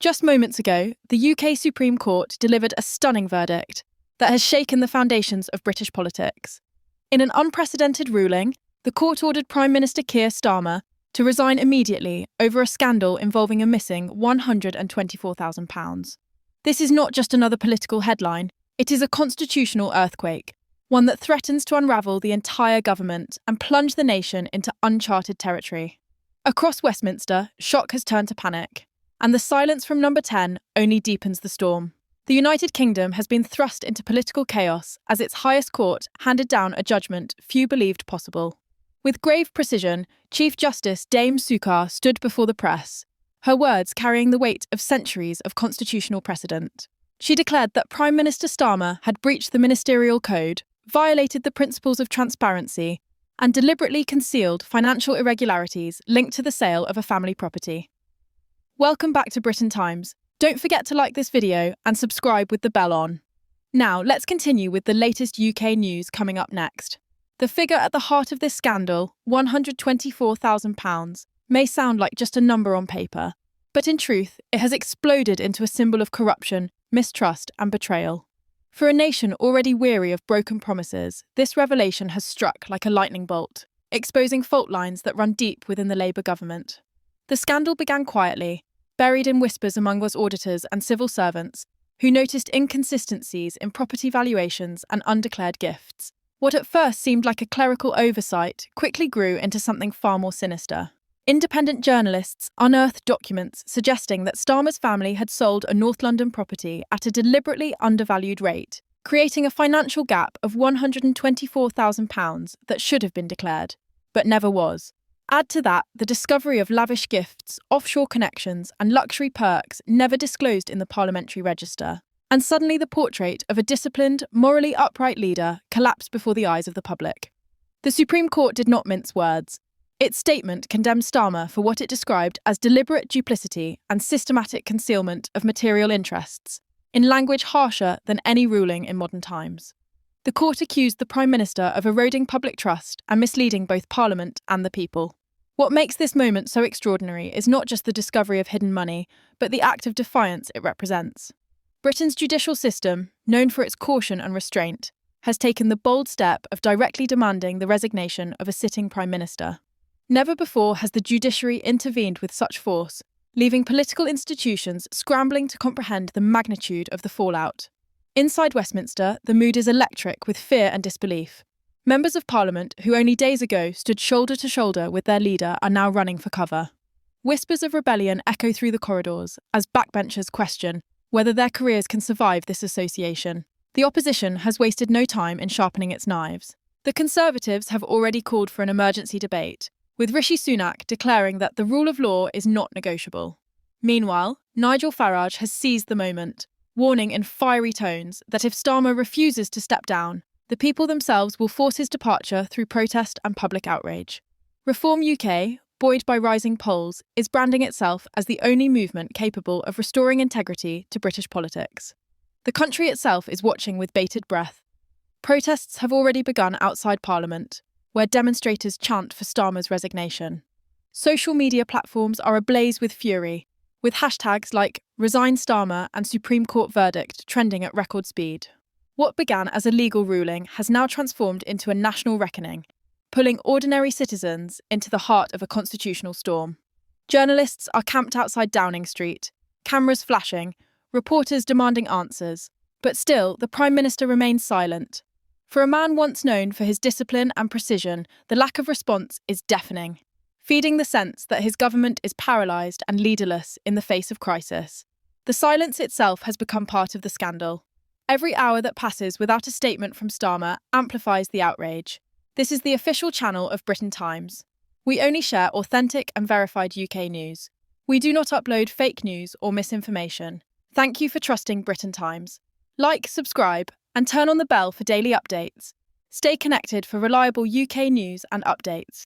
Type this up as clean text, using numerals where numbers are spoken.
Just moments ago, the UK Supreme Court delivered a stunning verdict that has shaken the foundations of British politics. In an unprecedented ruling, the court ordered Prime Minister Keir Starmer to resign immediately over a scandal involving a missing £124,000. This is not just another political headline, it is a constitutional earthquake, one that threatens to unravel the entire government and plunge the nation into uncharted territory. Across Westminster, shock has turned to panic, and the silence from Number 10 only deepens the storm. The United Kingdom has been thrust into political chaos as its highest court handed down a judgment few believed possible. With grave precision, Chief Justice Dame Sukar stood before the press, her words carrying the weight of centuries of constitutional precedent. She declared that Prime Minister Starmer had breached the ministerial code, violated the principles of transparency, and deliberately concealed financial irregularities linked to the sale of a family property. Welcome back to Britain Times. Don't forget to like this video and subscribe with the bell on. Now, let's continue with the latest UK news coming up next. The figure at the heart of this scandal, £124,000, may sound like just a number on paper, but in truth, it has exploded into a symbol of corruption, mistrust, and betrayal. For a nation already weary of broken promises, this revelation has struck like a lightning bolt, exposing fault lines that run deep within the Labour government. The scandal began quietly, buried in whispers among us auditors and civil servants, who noticed inconsistencies in property valuations and undeclared gifts. What at first seemed like a clerical oversight quickly grew into something far more sinister. Independent journalists unearthed documents suggesting that Starmer's family had sold a North London property at a deliberately undervalued rate, creating a financial gap of £124,000 that should have been declared, but never was. Add to that the discovery of lavish gifts, offshore connections, and luxury perks never disclosed in the parliamentary register, and suddenly the portrait of a disciplined, morally upright leader collapsed before the eyes of the public. The Supreme Court did not mince words. Its statement condemned Starmer for what it described as deliberate duplicity and systematic concealment of material interests, in language harsher than any ruling in modern times. The court accused the Prime Minister of eroding public trust and misleading both Parliament and the people. What makes this moment so extraordinary is not just the discovery of hidden money, but the act of defiance it represents. Britain's judicial system, known for its caution and restraint, has taken the bold step of directly demanding the resignation of a sitting Prime Minister. Never before has the judiciary intervened with such force, leaving political institutions scrambling to comprehend the magnitude of the fallout. Inside Westminster, the mood is electric with fear and disbelief. Members of Parliament, who only days ago stood shoulder to shoulder with their leader, are now running for cover. Whispers of rebellion echo through the corridors as backbenchers question whether their careers can survive this association. The opposition has wasted no time in sharpening its knives. The Conservatives have already called for an emergency debate, with Rishi Sunak declaring that the rule of law is not negotiable. Meanwhile, Nigel Farage has seized the moment, warning in fiery tones that if Starmer refuses to step down, the people themselves will force his departure through protest and public outrage. Reform UK, buoyed by rising polls, is branding itself as the only movement capable of restoring integrity to British politics. The country itself is watching with bated breath. Protests have already begun outside Parliament, where demonstrators chant for Starmer's resignation. Social media platforms are ablaze with fury, with hashtags like Resign Starmer and Supreme Court verdict trending at record speed. What began as a legal ruling has now transformed into a national reckoning, pulling ordinary citizens into the heart of a constitutional storm. Journalists are camped outside Downing Street, cameras flashing, reporters demanding answers, but still the Prime Minister remains silent. For a man once known for his discipline and precision, the lack of response is deafening, feeding the sense that his government is paralysed and leaderless in the face of crisis. The silence itself has become part of the scandal. Every hour that passes without a statement from Starmer amplifies the outrage. This is the official channel of Britain Times. We only share authentic and verified UK news. We do not upload fake news or misinformation. Thank you for trusting Britain Times. Like, subscribe, and turn on the bell for daily updates. Stay connected for reliable UK news and updates.